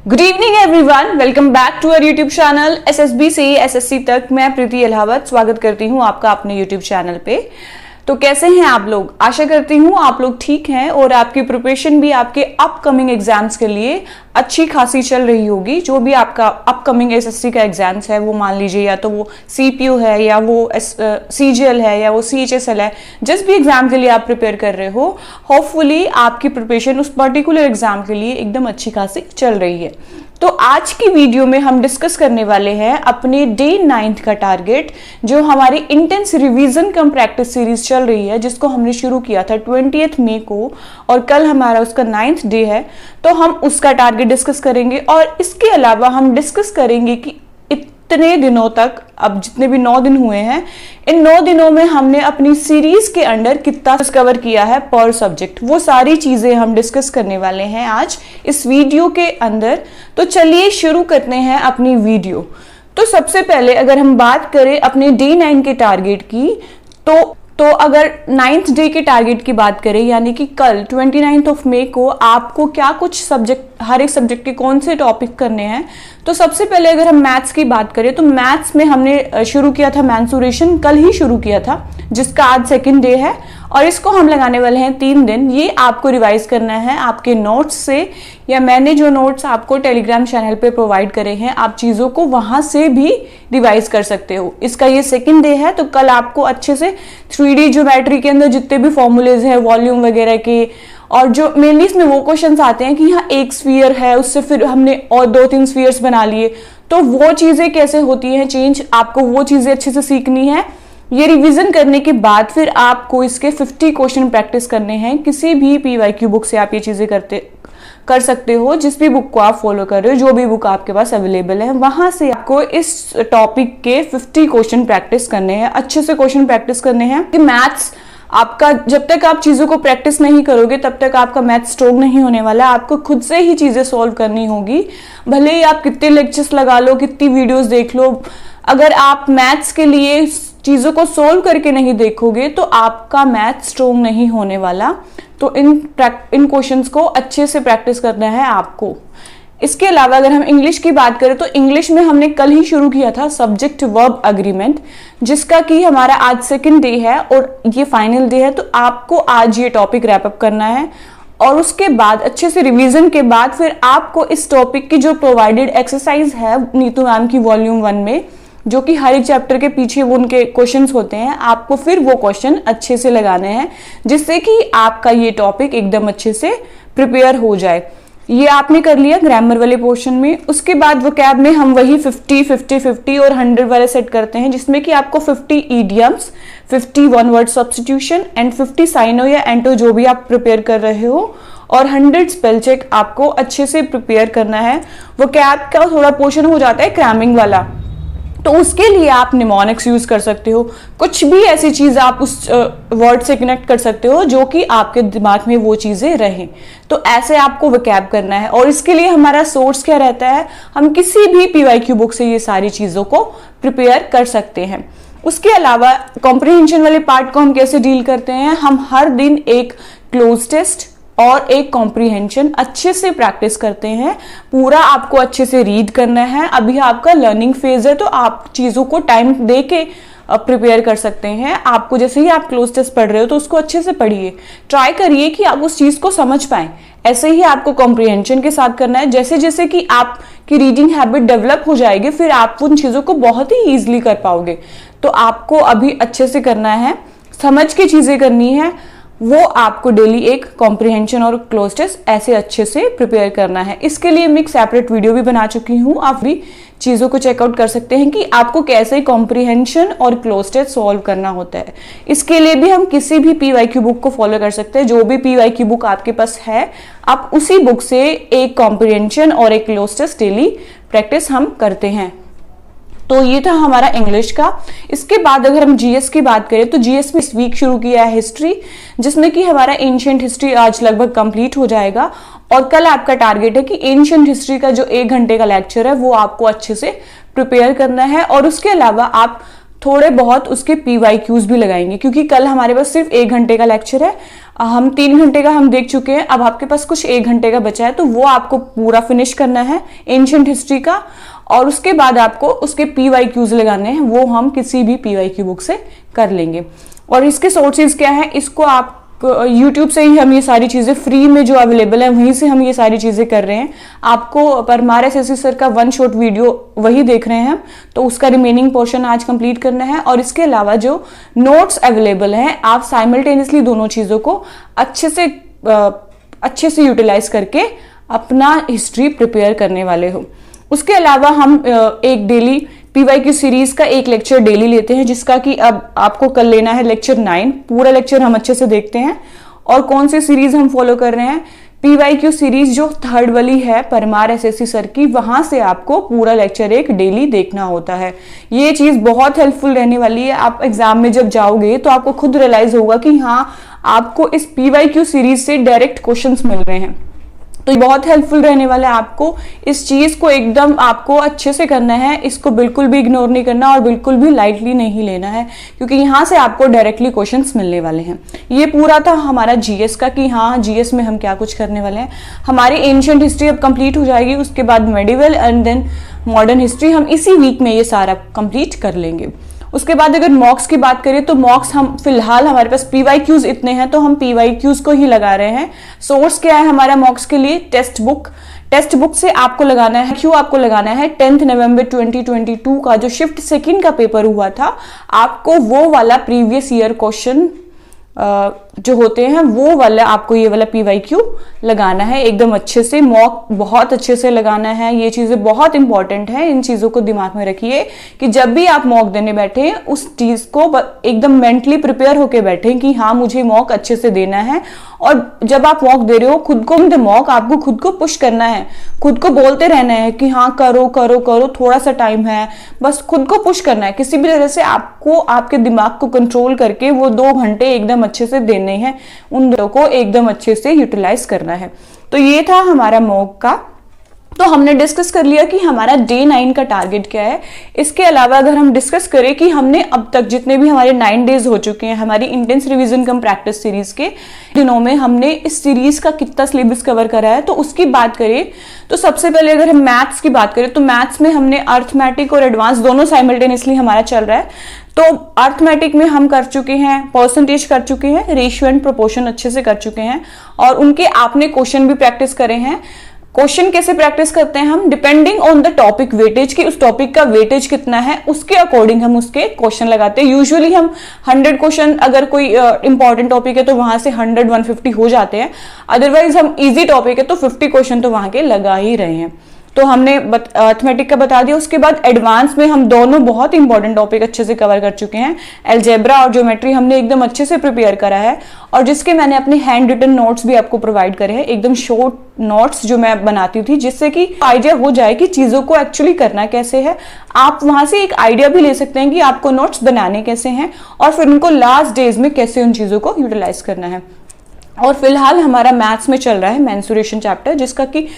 Good evening everyone, welcome back to our YouTube channel SSB से SSC तक। मैं प्रीति अलावत स्वागत करती हूँ आपका अपने यूट्यूब चैनल पे। तो कैसे हैं आप लोग? आशा करती हूँ आप लोग ठीक हैं और आपकी प्रिपरेशन भी आपके अपकमिंग एग्जाम्स के लिए अच्छी खासी चल रही होगी। जो भी आपका अपकमिंग एसएससी का एग्जाम्स है, वो मान लीजिए या तो वो सीपीयू है या वो सीजीएल है या वो सीएचएसएल है, जिस भी एग्जाम के लिए आप प्रिपेयर कर रहे हो, होपफुली आपकी प्रिपरेशन उस पर्टिकुलर एग्जाम के लिए एकदम अच्छी खासी चल रही है। तो आज की वीडियो में हम डिस्कस करने वाले हैं अपने डे 9 का टारगेट, जो हमारी इंटेंस रिवीजन कम प्रैक्टिस सीरीज चल रही है, जिसको हमने शुरू किया था 20 मई को और कल हमारा उसका 9th डे है। तो हम उसका टारगेट डिस्कस करेंगे और इसके अलावा हम डिस्कस करेंगे कि इतने दिनों तक, अब जितने भी 9 दिन हुए हैं, इन 9 दिनों में हमने अपनी सीरीज के अंडर कितना कवर किया है पर सब्जेक्ट। वो सारी चीजें हम डिस्कस करने वाले हैं आज इस वीडियो के अंदर। तो चलिए शुरू करते हैं अपनी वीडियो। तो सबसे पहले अगर हम बात करें अपने डे 9 के टारगेट की, तो अगर 9th डे के टारगेट की बात करें, यानी कि कल 29 मई को आपको क्या कुछ सब्जेक्ट, हर एक सब्जेक्ट के कौन से टॉपिक करने हैं। तो सबसे पहले अगर हम मैथ्स की बात करें तो मैथ्स में हमने शुरू किया था मेंसुरेशन, कल ही शुरू किया था, जिसका आज सेकंड डे है और इसको हम लगाने वाले हैं 3 दिन। ये आपको रिवाइज करना है आपके नोट्स से, या मैंने जो नोट्स आपको टेलीग्राम चैनल पे प्रोवाइड करे हैं, आप चीज़ों को वहां से भी रिवाइज कर सकते हो। इसका ये सेकंड डे है, तो कल आपको अच्छे से 3D ज्योमेट्री के अंदर जितने भी फॉर्मूलेज हैं, वॉल्यूम वगैरह के, और जो मेनली इसमें वो क्वेश्चंस आते हैं कि यहाँ एक स्फीयर है, उससे फिर हमने और 2-3 स्फीयर्स बना लिए, तो वो चीज़ें कैसे होती हैं चेंज, आपको वो चीज़ें अच्छे से सीखनी है। ये रिवीजन करने के बाद फिर आपको इसके 50 क्वेश्चन प्रैक्टिस करने हैं। किसी भी PYQ बुक से आप ये चीज़ें कर सकते हो, जिस भी बुक को आप फॉलो कर रहे हो, जो भी बुक आपके पास अवेलेबल है, वहां से आपको इस टॉपिक के 50 क्वेश्चन प्रैक्टिस करने हैं, अच्छे से क्वेश्चन प्रैक्टिस करने हैं। कि मैथ्स आपका, जब तक आप चीज़ों को प्रैक्टिस नहीं करोगे तब तक आपका मैथ स्ट्रोंग नहीं होने वाला। आपको खुद से ही चीज़ें सॉल्व करनी होगी, भले ही आप कितने लेक्चर्स लगा लो, कितनी वीडियोस देख लो, अगर आप मैथ्स के लिए चीज़ों को सोल्व करके नहीं देखोगे तो आपका मैथ स्ट्रोंग नहीं होने वाला। तो इन क्वेश्चंस को अच्छे से प्रैक्टिस करना है आपको। इसके अलावा अगर हम इंग्लिश की बात करें तो इंग्लिश में हमने कल ही शुरू किया था सब्जेक्ट वर्ब अग्रीमेंट, जिसका कि हमारा आज सेकंड डे है और ये फाइनल डे है। तो आपको आज ये टॉपिक रैप अप करना है और उसके बाद अच्छे से रिवीजन के बाद फिर आपको इस टॉपिक की जो प्रोवाइडेड एक्सरसाइज है नीतू मैम की वॉल्यूम 1 में, जो कि हर एक चैप्टर के पीछे वो उनके क्वेश्चंस होते हैं, आपको फिर वो क्वेश्चन अच्छे से लगाने हैं, जिससे कि आपका ये टॉपिक एकदम अच्छे से प्रिपेयर हो जाए। ये आपने कर लिया ग्रामर वाले पोर्शन में। उसके बाद वोकैब में हम वही 50, 50, 50 और 100 वाले सेट करते हैं, जिसमें कि आपको 50 idioms, 50 one word substitution and 50 syno या एंटो, जो भी आप प्रिपेयर कर रहे हो, और 100 स्पेल चेक आपको अच्छे से प्रिपेयर करना है। वोकैब का थोड़ा पोर्शन हो जाता है क्रैमिंग वाला, तो उसके लिए आप निमोनिक्स यूज कर सकते हो, कुछ भी ऐसी चीज आप उस वर्ड से कनेक्ट कर सकते हो जो कि आपके दिमाग में वो चीजें रहें। तो ऐसे आपको वोकैब करना है और इसके लिए हमारा सोर्स क्या रहता है, हम किसी भी PYQ बुक से ये सारी चीजों को प्रिपेयर कर सकते हैं। उसके अलावा कॉम्प्रिहेंशन वाले पार्ट को हम कैसे डील करते हैं, हम हर दिन एक क्लोज टेस्ट और एक कॉम्प्रिहेंशन अच्छे से प्रैक्टिस करते हैं। पूरा आपको अच्छे से रीड करना है। अभी आपका लर्निंग फेज है, तो आप चीज़ों को टाइम दे के प्रिपेयर कर सकते हैं। आपको जैसे ही आप क्लोज टेस्ट पढ़ रहे हो तो उसको अच्छे से पढ़िए, ट्राई करिए कि आप उस चीज़ को समझ पाएं। ऐसे ही आपको कॉम्प्रिहेंशन के साथ करना है। जैसे जैसे कि आपकी रीडिंग हैबिट डेवलप हो जाएगी, फिर आप उन चीज़ों को बहुत ही ईजिली कर पाओगे। तो आपको अभी अच्छे से करना है, समझ के चीज़ें करनी है, वो आपको डेली एक कॉम्प्रिहेंशन और क्लोज टेस्ट ऐसे अच्छे से प्रिपेयर करना है। इसके लिए मैं एक सेपरेट वीडियो भी बना चुकी हूँ, आप भी चीज़ों को चेकआउट कर सकते हैं कि आपको कैसे कॉम्प्रिहेंशन और क्लोज टेस्ट सॉल्व करना होता है। इसके लिए भी हम किसी भी PYQ बुक को फॉलो कर सकते हैं। जो भी PYQ बुक आपके पास है, आप उसी बुक से एक कॉम्प्रिहेंशन और एक क्लोज टेस्ट डेली प्रैक्टिस हम करते हैं। तो ये था हमारा इंग्लिश का। इसके बाद अगर हम जीएस की बात करें तो जीएस में इस वीक शुरू किया है हिस्ट्री, जिसमें कि हमारा एंशिएंट हिस्ट्री आज लगभग कंप्लीट हो जाएगा और कल आपका टारगेट है कि एंशिएंट हिस्ट्री का जो 1 घंटे का लेक्चर है वो आपको अच्छे से प्रिपेयर करना है। और उसके अलावा आप थोड़े बहुत उसके PYQs भी लगाएंगे, क्योंकि कल हमारे पास सिर्फ 1 घंटे का लेक्चर है, हम 3 घंटे का हम देख चुके हैं, अब आपके पास कुछ 1 घंटे का बचा है, तो वो आपको पूरा फिनिश करना है एंशिएंट हिस्ट्री का। और उसके बाद आपको उसके PYQs लगाने हैं, वो हम किसी भी PYQ बुक से कर लेंगे। और इसके सोर्सेज क्या है, इसको आप YouTube से ही हम ये सारी चीज़ें फ्री में जो अवेलेबल है वहीं से हम ये सारी चीज़ें कर रहे हैं। आपको परमार SSC सर का 1 शॉट वीडियो वही देख रहे हैं हम, तो उसका रिमेनिंग पोर्शन आज कंप्लीट करना है। और इसके अलावा जो नोट्स अवेलेबल हैं, आप साइमल्टेनियसली दोनों चीज़ों को अच्छे से यूटिलाइज करके अपना हिस्ट्री प्रिपेयर करने वाले हो। उसके अलावा हम एक डेली PYQ सीरीज का एक लेक्चर डेली लेते हैं, जिसका कि अब आपको कल लेना है लेक्चर 9। पूरा लेक्चर हम अच्छे से देखते हैं। और कौन सी सीरीज हम फॉलो कर रहे हैं, PYQ सीरीज जो 3rd वाली है परमार SSC सर की, वहां से आपको पूरा लेक्चर एक डेली देखना होता है। ये चीज बहुत हेल्पफुल रहने वाली है। आप एग्जाम में जब जाओगे तो आपको खुद रियलाइज होगा कि हाँ, आपको इस PYQ सीरीज से डायरेक्ट क्वेश्चंस मिल रहे हैं, तो बहुत हेल्पफुल रहने वाला है। आपको इस चीज को एकदम आपको अच्छे से करना है, इसको बिल्कुल भी इग्नोर नहीं करना और बिल्कुल भी लाइटली नहीं लेना है, क्योंकि यहाँ से आपको डायरेक्टली क्वेश्चंस मिलने वाले हैं। ये पूरा था हमारा GS का कि हाँ, GS में हम क्या कुछ करने वाले हैं। हमारी एंशिएंट हिस्ट्री अब कंप्लीट हो जाएगी, उसके बाद medieval and then modern history हम इसी वीक में ये सारा कंप्लीट कर लेंगे। उसके बाद अगर मॉक्स की बात करें तो मॉक्स हम फिलहाल हमारे पास PYQs इतने हैं, तो हम PYQs को ही लगा रहे हैं। सोर्स क्या है हमारा मॉक्स के लिए, टेक्स्ट बुक से आपको लगाना है, क्यों आपको लगाना है, 10 नवंबर 2022 का जो शिफ्ट सेकंड का पेपर हुआ था, आपको वो वाला प्रीवियस ईयर क्वेश्चन जो होते हैं वो वाला आपको ये वाला PYQ लगाना है एकदम अच्छे से। मॉक बहुत अच्छे से लगाना है, ये चीजें बहुत इंपॉर्टेंट है। इन चीजों को दिमाग में रखिए कि जब भी आप मॉक देने बैठे उस चीज को एकदम मेंटली प्रिपेयर होके बैठे कि हाँ, मुझे मॉक अच्छे से देना है। और जब आप मॉक दे रहे हो, खुद को द मॉक आपको खुद को पुश करना है, खुद को बोलते रहना है कि हाँ, करो करो करो, थोड़ा सा टाइम है, बस खुद को पुश करना है। किसी भी तरह से आपको आपके दिमाग को कंट्रोल करके वो 2 घंटे एकदम अच्छे से देने हैं, उन दोनों को एकदम अच्छे से यूटिलाइज करना है। तो ये था हमारा मॉक का। तो हमने डिस्कस कर लिया कि हमारा डे 9 का टारगेट क्या है। इसके अलावा अगर हम डिस्कस करें कि हमने अब तक जितने भी हमारे 9 डेज हो चुके हैं हमारी इंटेंस रिवीजन कम प्रैक्टिस सीरीज के दिनों में, हमने इस सीरीज का कितना सिलेबस कवर करा है, तो उसकी बात करें तो सबसे पहले अगर हम मैथ्स की बात करें तो मैथ्स में हमने अर्थमेटिक और एडवांस दोनों साइमल्टेनियसली हमारा चल रहा है। तो अर्थमेटिक में हम कर चुके हैं, परसेंटेज कर चुके हैं, रेशियो एंड प्रोपोर्शन अच्छे से कर चुके हैं, और उनके आपने क्वेश्चन भी प्रैक्टिस करे हैं। क्वेश्चन कैसे प्रैक्टिस करते हैं हम, depending on the topic weightage, की उस टॉपिक का वेटेज कितना है उसके अकॉर्डिंग हम उसके क्वेश्चन लगाते हैं। यूजुअली हम 100 क्वेश्चन, अगर कोई इंपॉर्टेंट टॉपिक है तो वहां से 100-150 हो जाते हैं, अदरवाइज हम इजी टॉपिक है तो 50 क्वेश्चन तो वहां के लगा ही रहे हैं। तो हमने अर्थमेटिक का बता दिया। उसके बाद एडवांस में हम दोनों बहुत इंपॉर्टेंट टॉपिक अच्छे से कवर कर चुके हैं। अलजेब्रा और ज्योमेट्री हमने एकदम अच्छे से प्रिपेयर करा है, और जिसके मैंने अपने हैंड रिटन नोट्स भी आपको प्रोवाइड करे हैं, एकदम शॉर्ट नोट्स जो मैं बनाती थी, जिससे कि आइडिया हो जाए कि चीजों को एक्चुअली करना कैसे है। आप वहां से एक आइडिया भी ले सकते हैं कि आपको नोट्स बनाने कैसे हैं और फिर उनको लास्ट डेज में कैसे उन चीजों को यूटिलाइज करना है। और फिलहाल हमारा मैथ्स में चल रहा है मेंसुरेशन चैप्टर, जिसका कि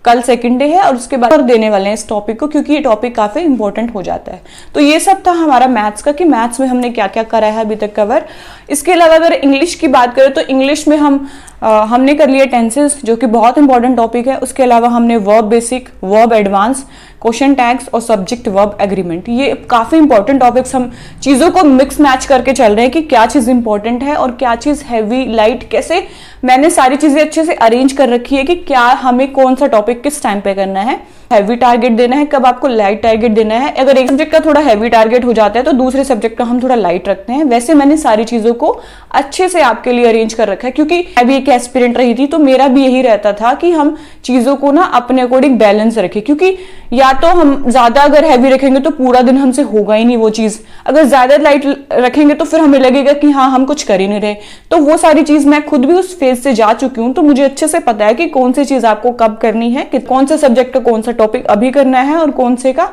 कल सेकंड डे है, और उसके बाद देने वाले हैं इस टॉपिक को, क्योंकि ये टॉपिक काफी इंपॉर्टेंट हो जाता है। तो ये सब था हमारा मैथ्स का कि मैथ्स में हमने क्या क्या करा है अभी तक कवर। इसके अलावा अगर इंग्लिश की बात करें तो इंग्लिश में हमने कर लिया टेंसेस, जो कि बहुत इंपॉर्टेंट टॉपिक है। उसके अलावा हमने verb basic, verb advance, question tags और सब्जेक्ट वर्ब एग्रीमेंट, ये काफी इंपॉर्टेंट टॉपिक्स हम चीजों को मिक्स मैच करके चल रहे हैं कि क्या चीज इंपॉर्टेंट है और क्या चीज हैवी लाइट, कैसे मैंने सारी चीजें अच्छे से अरेंज कर रखी है कि क्या हमें कौन सा टॉपिक किस टाइम पे करना है, हैवी टारगेट देना है, कब आपको लाइट टारगेट देना है। अगर एक सब्जेक्ट का थोड़ा हैवी टारगेट हो जाता है तो दूसरे सब्जेक्ट का हम थोड़ा लाइट रखते हैं। वैसे मैंने सारी चीजों को अच्छे से आपके लिए अरेंज कर रखा है, क्योंकि मैं भी एक एस्पिरेंट रही थी तो मेरा भी यही रहता था कि हम चीजों को ना अपने अकॉर्डिंग बैलेंस रखें, क्योंकि या तो हम ज्यादा अगर हैवी रखेंगे तो पूरा दिन हमसे होगा ही नहीं वो चीज, अगर ज्यादा लाइट रखेंगे तो फिर हमें लगेगा कि हाँ, हम कुछ कर ही नहीं रहे। तो वो सारी चीज मैं खुद भी उस फेज से जा चुकी हूँ, तो मुझे अच्छे से पता है कि कौन सी चीज आपको कब करनी है, कि कौन से सब्जेक्ट का कौन सा टॉपिक अभी करना है और कौन से का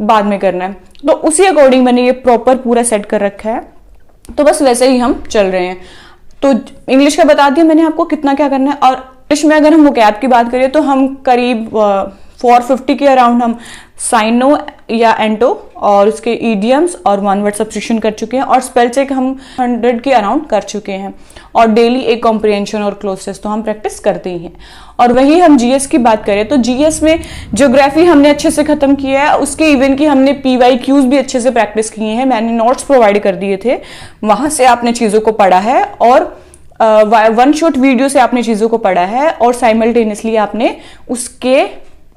बाद में करना है। तो उसी अकॉर्डिंग मैंने ये प्रॉपर पूरा सेट कर रखा है। तो बस वैसे ही हम चल रहे हैं। तो इंग्लिश का बता दिया मैंने आपको कितना क्या करना है। और इंग्लिश में अगर हम वोकैब की बात करें तो हम करीब 450 के अराउंड हम साइनो या एंटो और उसके ईडियम्स और वन वर्ड सब्स्टिट्यूशन कर चुके हैं, और स्पेल चेक हम 100 के अराउंड कर चुके हैं, और डेली एक कॉम्प्रिहेंशन और क्लोज टेस्ट तो हम प्रैक्टिस करते ही हैं। और वही हम जीएस की बात करें तो जीएस में ज्योग्राफी हमने अच्छे से खत्म किया है, उसके इवन की हमने PYQs भी अच्छे से प्रैक्टिस किए हैं, मैंने नोट्स प्रोवाइड कर दिए थे, वहां से आपने चीजों को पढ़ा है, और वन शॉट वीडियो से आपने चीजों को पढ़ा है, और साइमल्टेनियसली आपने उसके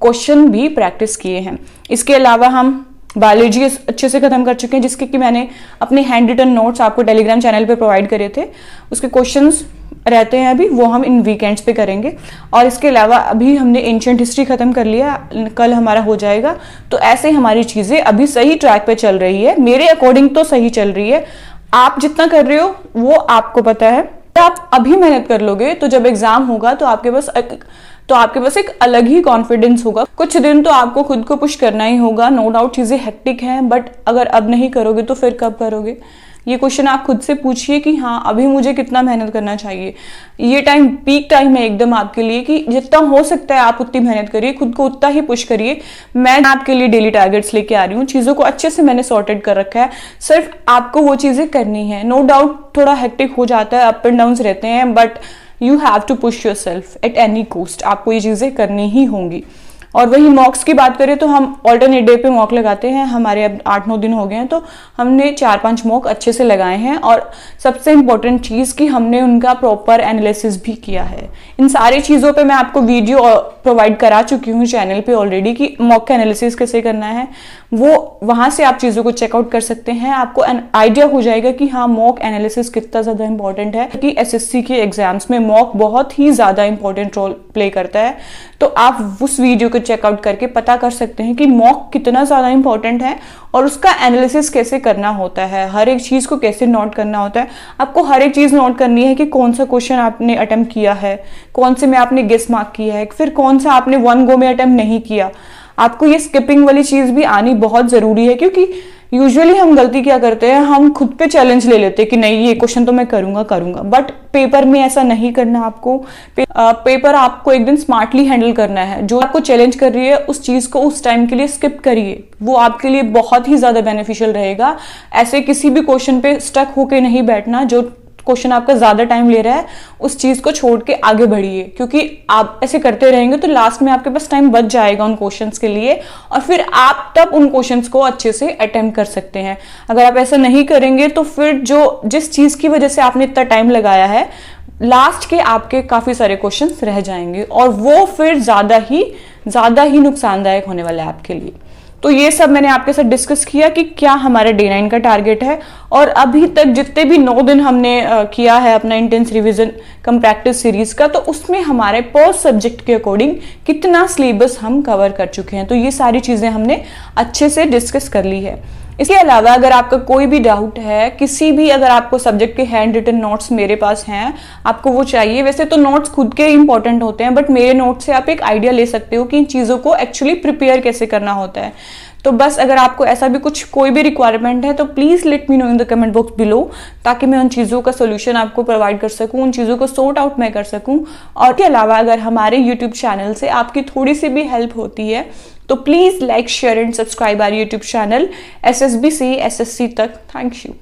क्वेश्चन भी प्रैक्टिस किए हैं। इसके अलावा हम बायोलॉजी अच्छे से खत्म कर चुके हैं, जिसके कि मैंने अपने हैंड रिटन नोट्स आपको टेलीग्राम चैनल पे प्रोवाइड करे थे, उसके क्वेश्चंस रहते हैं अभी, वो हम इन वीकेंड्स पे करेंगे। और इसके अलावा अभी हमने एंशिएंट हिस्ट्री खत्म कर लिया, कल हमारा हो जाएगा। तो ऐसे हमारी चीजें अभी सही ट्रैक पे चल रही है, मेरे अकॉर्डिंग तो सही चल रही है। आप जितना कर रहे हो वो आपको पता है, आप अभी मेहनत कर लोगे तो जब एग्जाम होगा तो आपके पास एक अलग ही कॉन्फिडेंस होगा। कुछ दिन तो आपको खुद को पुश करना ही होगा, नो डाउट चीजें हेक्टिक हैं, बट अगर अब नहीं करोगे तो फिर कब करोगे? ये क्वेश्चन आप खुद से पूछिए कि हाँ अभी मुझे कितना मेहनत करना चाहिए। ये टाइम पीक टाइम है एकदम आपके लिए कि जितना हो सकता है आप उतनी मेहनत करिए, खुद को उतना ही पुश करिए। मैं आपके लिए डेली टारगेट्स लेके आ रही हूँ, चीजों को अच्छे से मैंने सॉर्टेड कर रखा है, सिर्फ आपको वो चीजें करनी है। नो डाउट थोड़ा हेक्टिक हो जाता है, अप एंड डाउन रहते हैं, but you have to push yourself at any cost, आपको ये चीजें करनी ही होंगी। और वही मॉक्स की बात करें तो हम ऑल्टरनेट डे पे मॉक लगाते हैं, हमारे अब 8-9 दिन हो गए हैं, तो हमने 4-5 मॉक अच्छे से लगाए हैं। और सबसे इंपॉर्टेंट चीज कि हमने उनका प्रॉपर एनालिसिस भी किया है। इन सारी चीजों पे मैं आपको वीडियो प्रोवाइड करा चुकी हूँ चैनल पे ऑलरेडी कि मॉक का एनालिसिस कैसे करना है, वो वहां से आप चीजों को चेकआउट कर सकते हैं। आपको आइडिया हो जाएगा कि हाँ मॉक एनालिसिस कितना ज्यादा इंपॉर्टेंट है, कि SSC के एग्जाम्स में मॉक बहुत ही ज्यादा इंपॉर्टेंट रोल प्ले करता है। तो आप उस वीडियो को चेकआउट करके पता कर सकते हैं कि मॉक कितना ज्यादा इंपॉर्टेंट है और उसका एनालिसिस कैसे करना होता है, हर एक चीज को कैसे नोट करना होता है। आपको हर एक चीज नोट करनी है कि कौन सा क्वेश्चन आपने अटेम्प्ट किया है, कौन से में आपने गेस मार्क किया है, फिर कौन सा आपने वन गो में अटेम्प्ट नहीं किया। आपको ये स्किपिंग वाली चीज भी आनी बहुत जरूरी है, क्योंकि यूजुअली हम गलती क्या करते हैं, हम खुद पे चैलेंज ले लेते हैं कि नहीं ये क्वेश्चन तो मैं करूंगा, बट पेपर में ऐसा नहीं करना। आपको पेपर आपको एक दिन स्मार्टली हैंडल करना है। जो आपको चैलेंज कर रही है उस चीज को उस टाइम के लिए स्किप करिए, वो आपके लिए बहुत ही ज्यादा बेनिफिशियल रहेगा। ऐसे किसी भी क्वेश्चन पे स्टक होके नहीं बैठना, जो क्वेश्चन आपका ज्यादा टाइम ले रहा है उस चीज को छोड़ के आगे बढ़िए, क्योंकि आप ऐसे करते रहेंगे तो लास्ट में आपके पास टाइम बच जाएगा उन क्वेश्चंस के लिए, और फिर आप तब उन क्वेश्चंस को अच्छे से अटेम्प्ट कर सकते हैं। अगर आप ऐसा नहीं करेंगे तो फिर जिस चीज की वजह से आपने इतना टाइम लगाया है, लास्ट के आपके काफी सारे क्वेश्चंस रह जाएंगे, और वो फिर ज्यादा ही नुकसानदायक होने वाला है आपके लिए। तो ये सब मैंने आपके साथ डिस्कस किया कि क्या हमारा डे 9 का टारगेट है, और अभी तक जितने भी 9 दिन हमने किया है अपना इंटेंस रिवीजन कम प्रैक्टिस सीरीज का, तो उसमें हमारे पर सब्जेक्ट के अकॉर्डिंग कितना सिलेबस हम कवर कर चुके हैं। तो ये सारी चीजें हमने अच्छे से डिस्कस कर ली है। इसके अलावा अगर आपका कोई भी डाउट है, किसी भी अगर आपको सब्जेक्ट के हैंड रिटन नोट्स मेरे पास हैं, आपको वो चाहिए, वैसे तो नोट्स खुद के इंपॉर्टेंट होते हैं, बट मेरे नोट्स से आप एक आइडिया ले सकते हो कि इन चीज़ों को एक्चुअली प्रिपेयर कैसे करना होता है। तो बस अगर आपको ऐसा भी कोई भी रिक्वायरमेंट है तो please let me know in the comment box below, ताकि मैं उन चीज़ों का सोल्यूशन आपको प्रोवाइड कर सकूं, उन चीज़ों को सॉर्ट आउट मैं कर सकूं। और इसके अलावा अगर हमारे यूट्यूब चैनल से आपकी थोड़ी सी भी हेल्प होती है तो please like share and subscribe our YouTube channel SSBC SSC तक। Thank you.